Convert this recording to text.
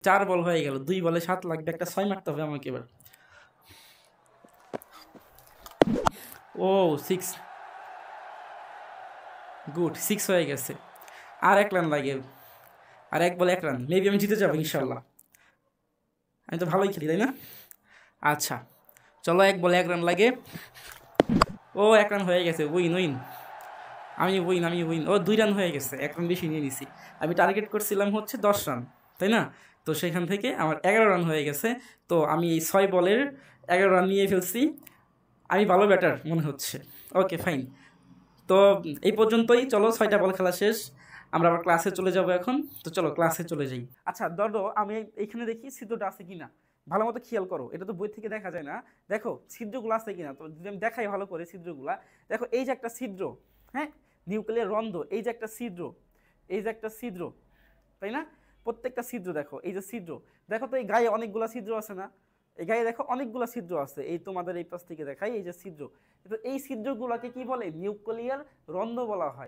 4 বল হয়ে গেল, 2 বলে 7 লাগবে, একটা 6 মারতে হবে আমাকে এবার। ও 6, গুড, 6 হয়ে গেছে। আর 1 রান লাগে, আর 1 বলে 1 রান, মেবি আমি জিতে যাবো ইনশাল্লাহ। আমি তো ভালোই খেলি তাই না? আচ্ছা চলো, 1 বলে 1 রান লাগে। ও 1 রান হয়ে গেছে, উইন উইন, আমি উইন। ও 2 রান হয়ে গেছে, 1 রান বেশি নিয়ে নিছি। আমি টার্গেট করছিলাম হচ্ছে 10 রান, তাই না? তো সেখান থেকে আমার 11 রান হয়ে গেছে। তো আমি এই 6 বলের 11 রান নিয়ে ফেলছি। আমি ভালো ব্যাটার মনে হচ্ছে। Okay fine. তো এই পর্যন্তই, চলো 6টা বল খেলা শেষ, আমরা আবার ক্লাসে চলে যাব এখন। তো চলো ক্লাসে চলে যাই। আচ্ছা ধরো আমি এইখানে দেখি ছিদ্রটা আছে কিনা, ভালো মতো খেয়াল করো, এটা তো বই থেকে দেখা যায় না। দেখো ছিদ্রগুলো আছে কিনা, তো যদি আমি দেখাই ভালো করে ছিদ্রগুলা, দেখো এই যে একটা ছিদ্র, হ্যাঁ, নিউক্লিয়ার রন্ধ্র, এই যে একটা ছিদ্র, এই যে একটা ছিদ্র, তাই না? প্রত্যেকটা ছিদ্র দেখো, এই যে ছিদ্র, দেখো তো এই গায়ে অনেকগুলা ছিদ্র আছে না? এই গায়ে দেখো অনেকগুলা ছিদ্র আছে, এই তোমাদের এই পাশ থেকে দেখাই, এই যে ছিদ্র, তো এই ছিদ্রগুলোকে কি বলে? নিউক্লিয়ার রন্ধ্র বলা হয়।